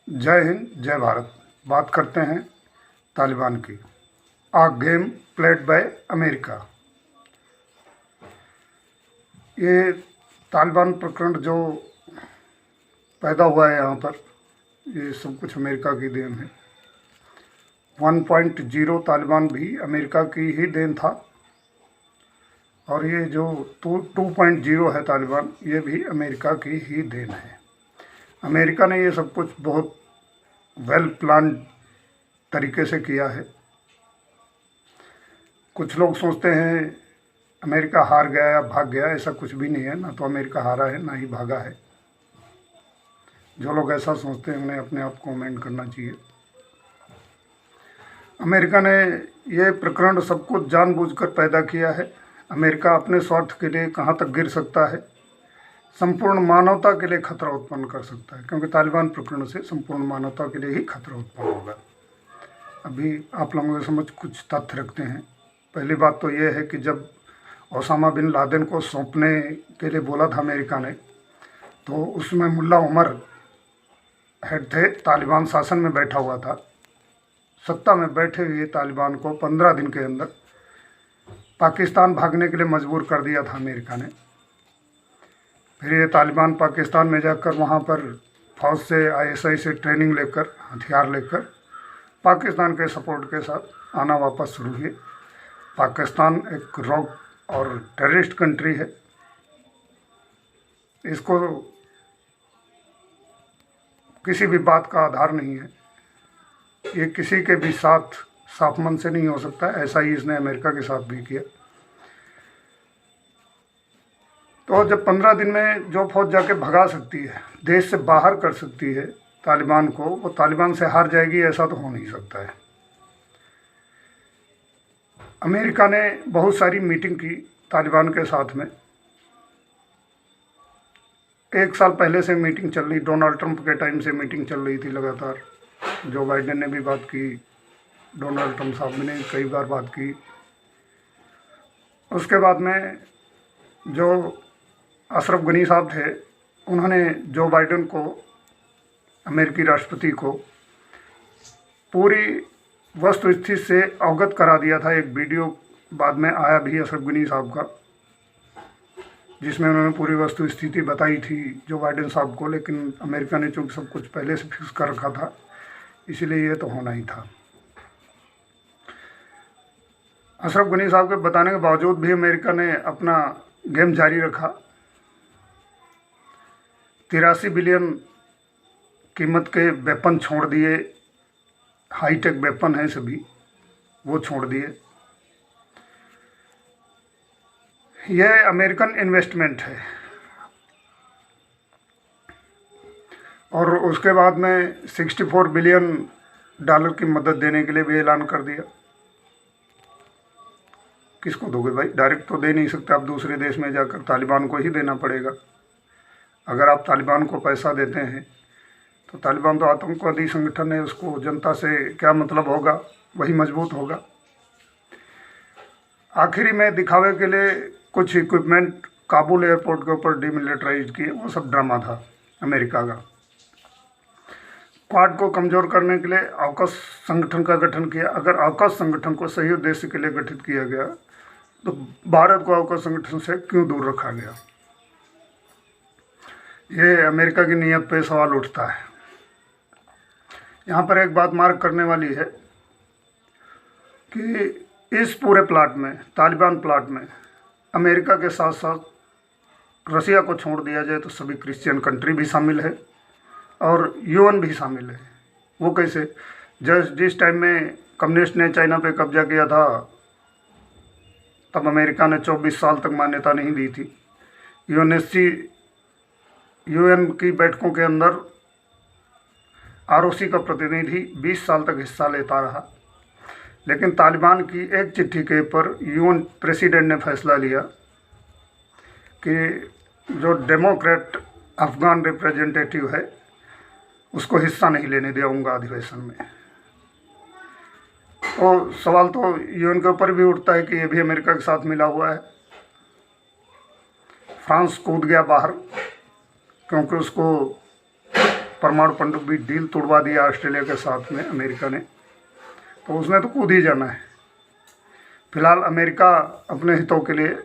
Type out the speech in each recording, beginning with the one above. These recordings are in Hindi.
जय हिंद, जय भारत। बात करते हैं तालिबान की। आ गेम प्लेड बाय अमेरिका। ये तालिबान प्रकरण जो पैदा हुआ है यहाँ पर, ये सब कुछ अमेरिका की देन है। 1.0 तालिबान भी अमेरिका की ही देन था, और ये जो 2.0 है तालिबान, ये भी अमेरिका की ही देन है। अमेरिका ने ये सब कुछ बहुत वेल प्लान तरीके से किया है। कुछ लोग सोचते हैं अमेरिका हार गया या भाग गया, ऐसा कुछ भी नहीं है। ना तो अमेरिका हारा है, ना ही भागा है। जो लोग ऐसा सोचते हैं उन्हें अपने आप को कमेंट करना चाहिए। अमेरिका ने ये प्रकरण सब कुछ जानबूझकर पैदा किया है। अमेरिका अपने स्वार्थ के लिए कहाँ तक गिर सकता है, संपूर्ण मानवता के लिए खतरा उत्पन्न कर सकता है, क्योंकि तालिबान प्रकरण से संपूर्ण मानवता के लिए ही खतरा उत्पन्न होगा। अभी आप लोगों के समझ कुछ तथ्य रखते हैं। पहली बात तो ये है कि जब ओसामा बिन लादेन को सौंपने के लिए बोला था अमेरिका ने, तो उसमें मुल्ला उमर हेड थे, तालिबान शासन में बैठा हुआ था। सत्ता में बैठे हुए तालिबान को 15 दिन के अंदर पाकिस्तान भागने के लिए मजबूर कर दिया था अमेरिका ने। फिर ये तालिबान पाकिस्तान में जाकर वहाँ पर फौज से, ISI से ट्रेनिंग लेकर, हथियार लेकर पाकिस्तान के सपोर्ट के साथ आना वापस शुरू हुए। पाकिस्तान एक रॉक और टेररिस्ट कंट्री है। इसको किसी भी बात का आधार नहीं है। ये किसी के भी साथ साफ मन से नहीं हो सकता। ऐसा ही इसने अमेरिका के साथ भी किया। तो जब 15 दिन में जो फौज जाके भगा सकती है, देश से बाहर कर सकती है तालिबान को, वो तालिबान से हार जाएगी, ऐसा तो हो नहीं सकता है। अमेरिका ने बहुत सारी मीटिंग की तालिबान के साथ में। 1 साल पहले से मीटिंग चल रही, डोनाल्ड ट्रंप के टाइम से मीटिंग चल रही थी लगातार। जो बाइडेन ने भी बात की, डोनाल्ड ट्रंप साहब ने कई बार बात की। उसके बाद में जो अशरफ गनी साहब थे, उन्होंने जो बाइडेन को, अमेरिकी राष्ट्रपति को, पूरी वस्तुस्थिति से अवगत करा दिया था। एक वीडियो बाद में आया भी अशरफ गनी साहब का, जिसमें उन्होंने पूरी वस्तुस्थिति बताई थी जो बाइडेन साहब को। लेकिन अमेरिका ने चूँकि सब कुछ पहले से फिक्स कर रखा था, इसीलिए ये तो होना ही था। अशरफ गनी साहब के बताने के बावजूद भी अमेरिका ने अपना गेम जारी रखा। 83 बिलियन कीमत के वेपन छोड़ दिए, हाईटेक वेपन है सभी, वो छोड़ दिए। यह अमेरिकन इन्वेस्टमेंट है। और उसके बाद में 64 बिलियन डॉलर की मदद देने के लिए भी ऐलान कर दिया। किसको दोगे भाई? डायरेक्ट तो दे नहीं सकते आप, दूसरे देश में जाकर तालिबान को ही देना पड़ेगा। अगर आप तालिबान को पैसा देते हैं तो तालिबान तो आतंकवादी संगठन है, उसको जनता से क्या मतलब होगा? वही मजबूत होगा। आखिरी में दिखावे के लिए कुछ इक्विपमेंट काबुल एयरपोर्ट के ऊपर डिमिलिटराइज किए, वो सब ड्रामा था अमेरिका का। क्वाड को कमज़ोर करने के लिए AUKUS संगठन का गठन किया। अगर AUKUS संगठन को सही उद्देश्य के लिए गठित किया गया, तो भारत को AUKUS संगठन से क्यों दूर रखा गया? ये अमेरिका की नीयत पे सवाल उठता है। यहाँ पर एक बात मार्क करने वाली है कि इस पूरे प्लाट में, तालिबान प्लाट में, अमेरिका के साथ साथ रसिया को छोड़ दिया जाए तो सभी क्रिश्चियन कंट्री भी शामिल है और UN भी शामिल है। वो कैसे? जिस टाइम में कम्युनिस्ट ने चाइना पे कब्जा किया था, तब अमेरिका ने 24 साल तक मान्यता नहीं दी थी। UN की बैठकों के अंदर ROC का प्रतिनिधि 20 साल तक हिस्सा लेता रहा। लेकिन तालिबान की एक चिट्ठी के ऊपर UN प्रेसिडेंट ने फैसला लिया कि जो डेमोक्रेट अफगान रिप्रेजेंटेटिव है, उसको हिस्सा नहीं लेने दूंगा अधिवेशन में। तो सवाल तो UN के ऊपर भी उठता है कि ये भी अमेरिका के साथ मिला हुआ है। फ्रांस कूद गया बाहर, क्योंकि उसको परमाणु पनडुब्बी डील तोड़वा दिया ऑस्ट्रेलिया के साथ में अमेरिका ने, तो उसने तो कूद ही जाना है। फिलहाल अमेरिका अपने हितों के लिए,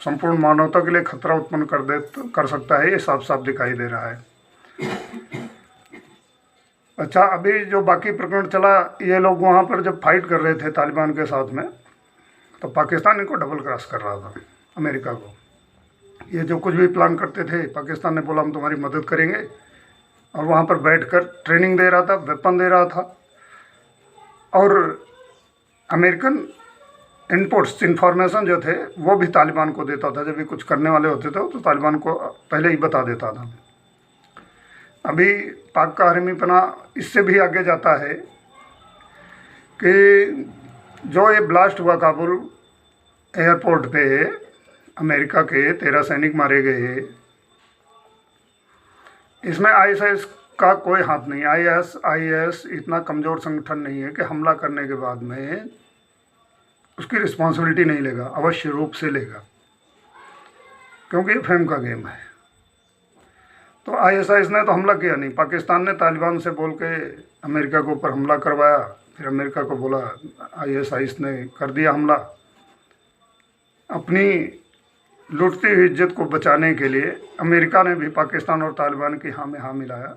संपूर्ण मानवता के लिए खतरा उत्पन्न कर सकता है, ये साफ साफ दिखाई दे रहा है। अच्छा, अभी जो बाकी प्रकरण चला, ये लोग वहाँ पर जब फाइट कर रहे थे तालिबान के साथ में, तो पाकिस्तान इनको डबल क्रॉस कर रहा था, अमेरिका को। ये जो कुछ भी प्लान करते थे, पाकिस्तान ने बोला हम तुम्हारी मदद करेंगे, और वहाँ पर बैठकर ट्रेनिंग दे रहा था, वेपन दे रहा था, और अमेरिकन इनपुट्स, इंफॉर्मेशन जो थे वो भी तालिबान को देता था। जब भी कुछ करने वाले होते थे तो तालिबान को पहले ही बता देता था। अभी पाक का हरमीपना इससे भी आगे जाता है कि जो ये ब्लास्ट हुआ काबुल एयरपोर्ट पे, अमेरिका के 13 सैनिक मारे गए, इसमें आईएसआई का कोई हाथ नहीं। आईएस इतना कमज़ोर संगठन नहीं है कि हमला करने के बाद में उसकी रिस्पॉन्सिबिलिटी नहीं लेगा, अवश्य रूप से लेगा, क्योंकि ये फेम का गेम है। तो आईएसआई ने तो हमला किया नहीं, पाकिस्तान ने तालिबान से बोल के अमेरिका के ऊपर हमला करवाया, फिर अमेरिका को बोला आईएसआई ने कर दिया हमला। अपनी लुटती हुई इज्जत को बचाने के लिए अमेरिका ने भी पाकिस्तान और तालिबान की हाँ में हाँ मिलाया,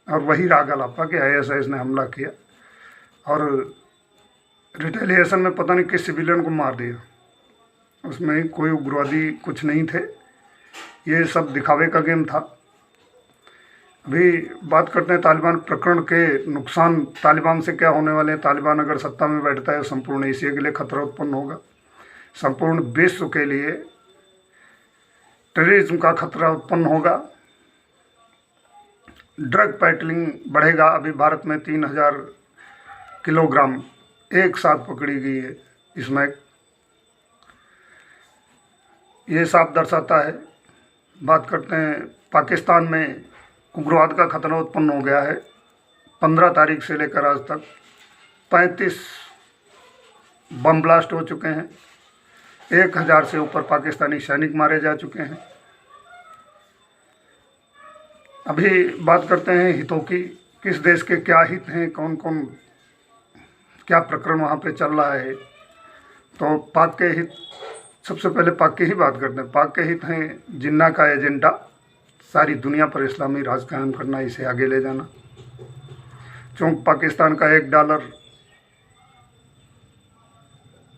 और वही राग अलापा कि आईएसआई ने हमला किया, और रिटेलिएशन में पता नहीं किस सिविलियन को मार दिया। उसमें कोई उग्रवादी कुछ नहीं थे, ये सब दिखावे का गेम था। अभी बात करते हैं तालिबान प्रकरण के नुकसान, तालिबान से क्या होने वाले हैं। तालिबान अगर सत्ता में बैठता है, संपूर्ण एशिया के लिए खतरा उत्पन्न होगा, संपूर्ण विश्व के लिए टेररिज्म का खतरा उत्पन्न होगा, ड्रग पैडलिंग बढ़ेगा। अभी भारत में 3000 किलोग्राम एक साथ पकड़ी गई है इसमें, ये साफ दर्शाता है। बात करते हैं पाकिस्तान में उग्रवाद का खतरा उत्पन्न हो गया है। 15 तारीख से लेकर आज तक 35 बम ब्लास्ट हो चुके हैं, 1000 से ऊपर पाकिस्तानी सैनिक मारे जा चुके हैं। अभी बात करते हैं हितों की, किस देश के क्या हित हैं, कौन कौन क्या प्रकरण वहाँ पे चल रहा है। तो पाक के हित, सबसे पहले पाक की ही बात करते हैं। पाक के हित हैं जिन्ना का एजेंडा, सारी दुनिया पर इस्लामी राज कायम करना, इसे आगे ले जाना। चूँकि पाकिस्तान का $1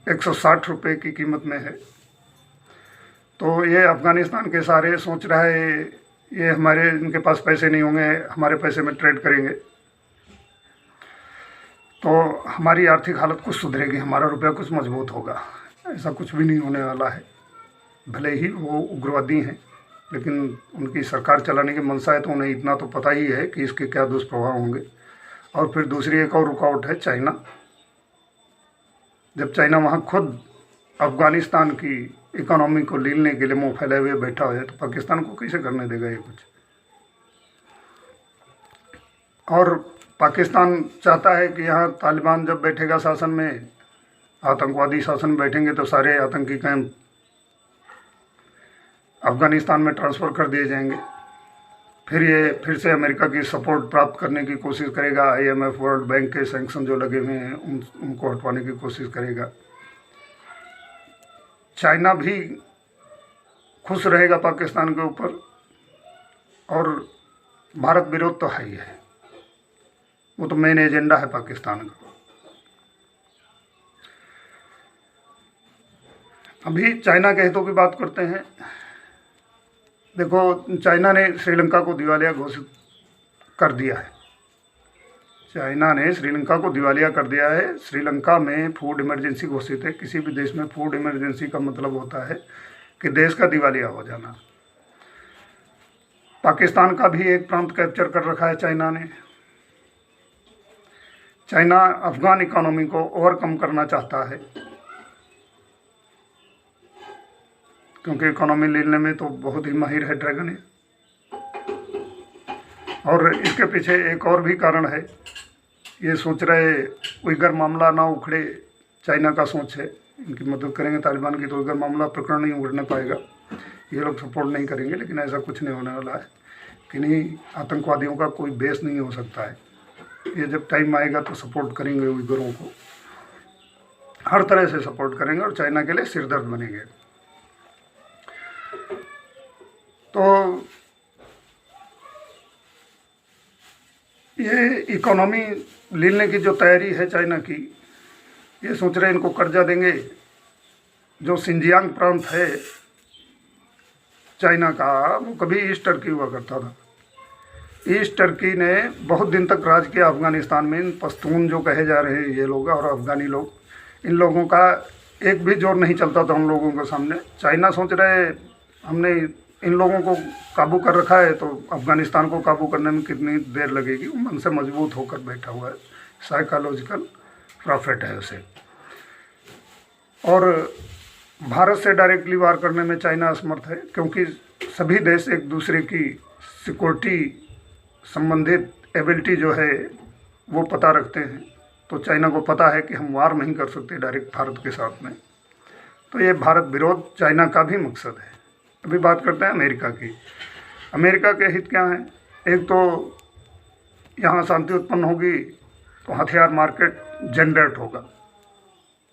160 रुपये की कीमत में है, तो ये अफ़गानिस्तान के सारे सोच रहा है ये हमारे, इनके पास पैसे नहीं होंगे, हमारे पैसे में ट्रेड करेंगे तो हमारी आर्थिक हालत कुछ सुधरेगी, हमारा रुपया कुछ मजबूत होगा। ऐसा कुछ भी नहीं होने वाला है। भले ही वो उग्रवादी हैं, लेकिन उनकी सरकार चलाने की मंशा है, तो उन्हें इतना तो पता ही है कि इसके क्या दुष्प्रभाव होंगे। और फिर दूसरी एक और रुकावट है चाइना। जब चाइना वहाँ खुद अफ़गानिस्तान की इकोनॉमी को लीलने के लिए मुँह फैलाए हुए बैठा हुआ है, तो पाकिस्तान को कैसे करने देगा ये कुछ। और पाकिस्तान चाहता है कि यहाँ तालिबान जब बैठेगा शासन में, आतंकवादी शासन में बैठेंगे, तो सारे आतंकी कैंप अफ़गानिस्तान में ट्रांसफ़र कर दिए जाएंगे। फिर ये फिर से अमेरिका की सपोर्ट प्राप्त करने की कोशिश करेगा। IMF, वर्ल्ड बैंक के सैंक्शन जो लगे हुए हैं उनको हटवाने की कोशिश करेगा। चाइना भी खुश रहेगा पाकिस्तान के ऊपर, और भारत विरोध तो है ही है, वो तो मेन एजेंडा है पाकिस्तान का। अभी चाइना के हितों की बात करते हैं। देखो, चाइना ने श्रीलंका को दिवालिया घोषित कर दिया है। चाइना ने श्रीलंका को दिवालिया कर दिया है। श्रीलंका में फूड इमरजेंसी घोषित है। किसी भी देश में फूड इमरजेंसी का मतलब होता है कि देश का दिवालिया हो जाना। पाकिस्तान का भी एक प्रांत कैप्चर कर रखा है चाइना ने। चाइना अफगान इकोनॉमी को ओवरकम करना चाहता है, क्योंकि इकोनॉमी लेने में तो बहुत ही माहिर है ड्रैगन है। और इसके पीछे एक और भी कारण है, ये सोच रहे उइगर मामला ना उखड़े, चाइना का सोच है इनकी मदद करेंगे तालिबान की, तो उइगर मामला प्रकरण नहीं उखड़ने पाएगा। ये लोग सपोर्ट नहीं करेंगे, लेकिन ऐसा कुछ नहीं होने वाला है। किन्हीं आतंकवादियों का कोई बेस नहीं हो सकता है। ये जब टाइम आएगा तो सपोर्ट करेंगे उइगुरों को, हर तरह से सपोर्ट करेंगे और चाइना के लिए सिरदर्द बनेंगे। तो ये इकोनॉमी लेने की जो तैयारी है चाइना की, ये सोच रहे हैं इनको कर्जा देंगे। जो सिंजियांग प्रांत है चाइना का, वो कभी ईस्ट टर्की हुआ करता था। ईस्ट टर्की ने बहुत दिन तक राज किया अफ़गानिस्तान में। इन पश्तून जो कहे जा रहे हैं ये लोग और अफ़गानी लोग, इन लोगों का एक भी जोर नहीं चलता था उन लोगों के सामने। चाइना सोच रहे हमने इन लोगों को काबू कर रखा है तो अफ़गानिस्तान को काबू करने में कितनी देर लगेगी। वो मन से मजबूत होकर बैठा हुआ है, साइकोलॉजिकल प्रॉफिट है उसे। और भारत से डायरेक्टली वार करने में चाइना असमर्थ है, क्योंकि सभी देश एक दूसरे की सिक्योरिटी संबंधित एबिलिटी जो है वो पता रखते हैं। तो चाइना को पता है कि हम वार नहीं कर सकते डायरेक्ट भारत के साथ में। तो ये भारत विरोध चाइना का भी मकसद है। अभी बात करते हैं अमेरिका की। अमेरिका के हित क्या हैं? एक तो यहाँ शांति उत्पन्न होगी तो हथियार मार्केट जनरेट होगा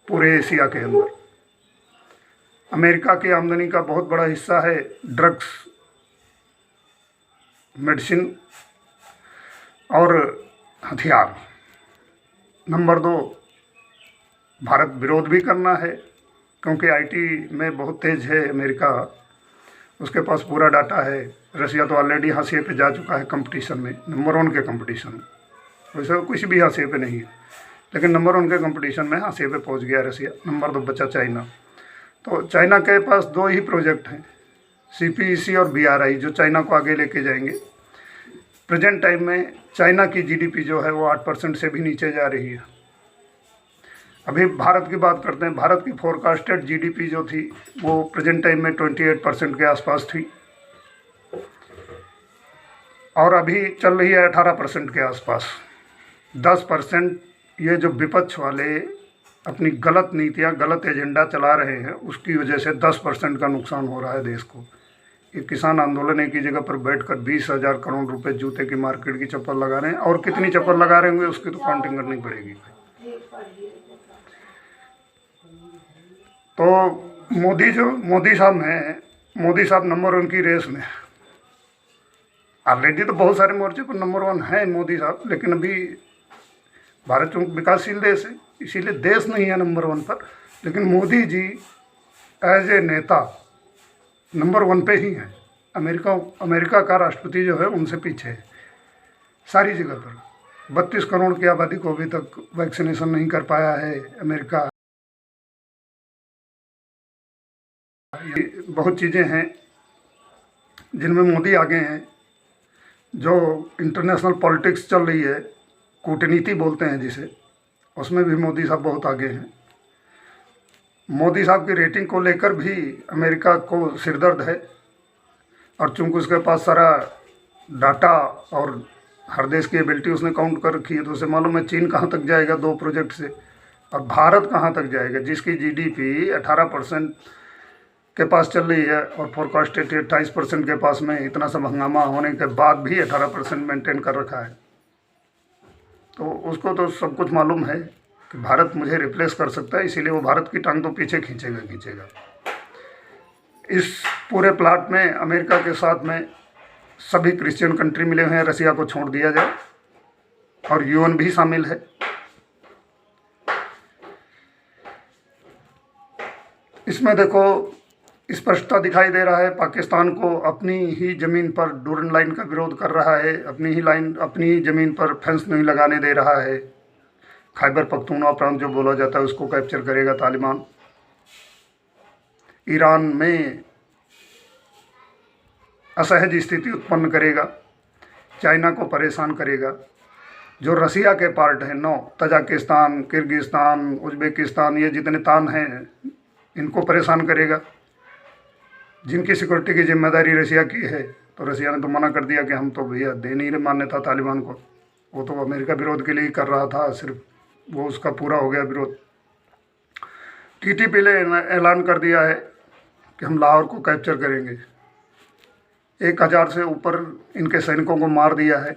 पूरे एशिया के अंदर। अमेरिका की आमदनी का बहुत बड़ा हिस्सा है ड्रग्स, मेडिसिन और हथियार। नंबर 2, भारत विरोध भी करना है, क्योंकि आईटी में बहुत तेज़ है अमेरिका, उसके पास पूरा डाटा है। रसिया तो ऑलरेडी हाशिए पे जा चुका है कंपटीशन में, नंबर 1 के कंपटीशन में। वैसे कुछ भी हाशिए पे नहीं है, लेकिन नंबर 1 के कंपटीशन में हाशिए पे पहुंच गया रसिया। नंबर 2 बचा चाइना। तो चाइना के पास 2 ही प्रोजेक्ट हैं, CPEC और BRI, जो चाइना को आगे लेके जाएंगे। प्रेजेंट टाइम में चाइना की GDP जो है वो 8% से भी नीचे जा रही है। अभी भारत की बात करते हैं। भारत की फोरकास्टेड GDP जो थी वो प्रेजेंट टाइम में 28% के आसपास थी, और अभी चल रही है 18% के आसपास। 10% ये जो विपक्ष वाले अपनी गलत नीतियाँ, गलत एजेंडा चला रहे हैं, उसकी वजह से 10% का नुकसान हो रहा है देश को। ये किसान आंदोलन एक ही जगह पर बैठकर 20,000 करोड़ रुपए जूते की मार्केट की चप्पल लगा रहे हैं, और कितनी चप्पल लगा रहे होंगे उसकी तो काउंटिंग करनी पड़ेगी। तो मोदी साहब नंबर 1 की रेस में। ऑलरेडी तो बहुत सारे मोर्चे पर नंबर 1 है मोदी साहब, लेकिन अभी भारत चूँकि विकासशील देश है, इसीलिए देश नहीं है नंबर 1 पर। लेकिन मोदी जी एज ए नेता नंबर 1 पे ही हैं। अमेरिका का राष्ट्रपति जो है उनसे पीछे है सारी जगह पर। 32 करोड़ की आबादी को अभी तक वैक्सीनेशन नहीं कर पाया है अमेरिका। ये बहुत चीज़ें हैं जिनमें मोदी आगे हैं। जो इंटरनेशनल पॉलिटिक्स चल रही है, कूटनीति बोलते हैं जिसे, उसमें भी मोदी साहब बहुत आगे हैं। मोदी साहब की रेटिंग को लेकर भी अमेरिका को सिरदर्द है, और चूंकि उसके पास सारा डाटा और हर देश की एबिलिटी उसने काउंट कर रखी है, तो उसे मालूम है चीन कहाँ तक जाएगा 2 प्रोजेक्ट से, और भारत कहाँ तक जाएगा, जिसकी GDP 18% के पास चल रही है और फोरकास्टेड 28% के पास में। इतना सब हंगामा होने के बाद भी 18% मेंटेन कर रखा है। तो उसको तो सब कुछ मालूम है कि भारत मुझे रिप्लेस कर सकता है, इसीलिए वो भारत की टांग तो पीछे खींचेगा। इस पूरे प्लाट में अमेरिका के साथ में सभी क्रिश्चियन कंट्री मिले हुए हैं। रसिया को छोड़ दिया जाए, और UN भी शामिल है। इसमें देखो स्पष्टता दिखाई दे रहा है, पाकिस्तान को अपनी ही ज़मीन पर डूरन लाइन का विरोध कर रहा है, अपनी ही ज़मीन पर फेंस नहीं लगाने दे रहा है। खैबर पख्तूनख्वा प्रांत जो बोला जाता है उसको कैप्चर करेगा तालिबान। ईरान में असहज स्थिति उत्पन्न करेगा, चाइना को परेशान करेगा। जो रसिया के पार्ट हैं 9, तजाकिस्तान, किर्गिस्तान, उज्बेकिस्तान, ये जितने तान हैं इनको परेशान करेगा, जिनकी सिक्योरिटी की जिम्मेदारी रसिया की है। तो रसिया ने तो मना कर दिया कि हम तो भैया दे नहीं रहे मान्यता तालिबान को। वो तो अमेरिका विरोध के लिए ही कर रहा था सिर्फ, वो उसका पूरा हो गया विरोध। TTP ने ऐलान कर दिया है कि हम लाहौर को कैप्चर करेंगे। 1000 से ऊपर इनके सैनिकों को मार दिया है।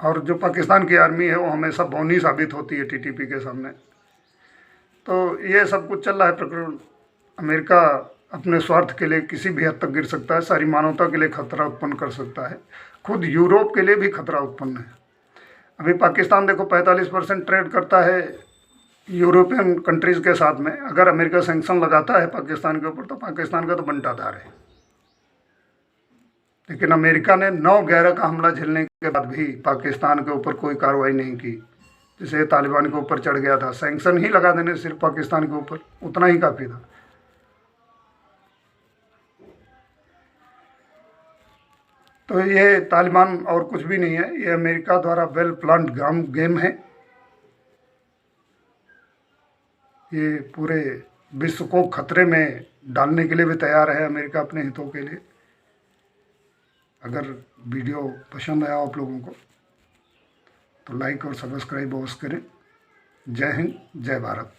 और जो पाकिस्तान की आर्मी है वो हमेशा बौनी साबित होती है टीटीपी के सामने। तो ये सब कुछ चल रहा है प्रकरण। अमेरिका अपने स्वार्थ के लिए किसी भी हद तक गिर सकता है, सारी मानवता के लिए खतरा उत्पन्न कर सकता है, खुद यूरोप के लिए भी खतरा उत्पन्न है। अभी पाकिस्तान देखो 45% ट्रेड करता है यूरोपियन कंट्रीज़ के साथ में। अगर अमेरिका सैंक्शन लगाता है पाकिस्तान के ऊपर तो पाकिस्तान का तो बंटाधार है। लेकिन अमेरिका ने 9/11 का हमला झेलने के बाद भी पाकिस्तान के ऊपर कोई कार्रवाई नहीं की। जैसे तालिबान के ऊपर चढ़ गया था, सैंक्शन ही लगा देने सिर्फ पाकिस्तान के ऊपर, उतना ही काफ़ी था। तो ये तालिबान और कुछ भी नहीं है, ये अमेरिका द्वारा वेल प्लान्ड गेम है। ये पूरे विश्व को खतरे में डालने के लिए भी तैयार है अमेरिका अपने हितों के लिए। अगर वीडियो पसंद आया आप लोगों को तो लाइक और सब्सक्राइब अवश्य करें। जय हिंद, जय भारत।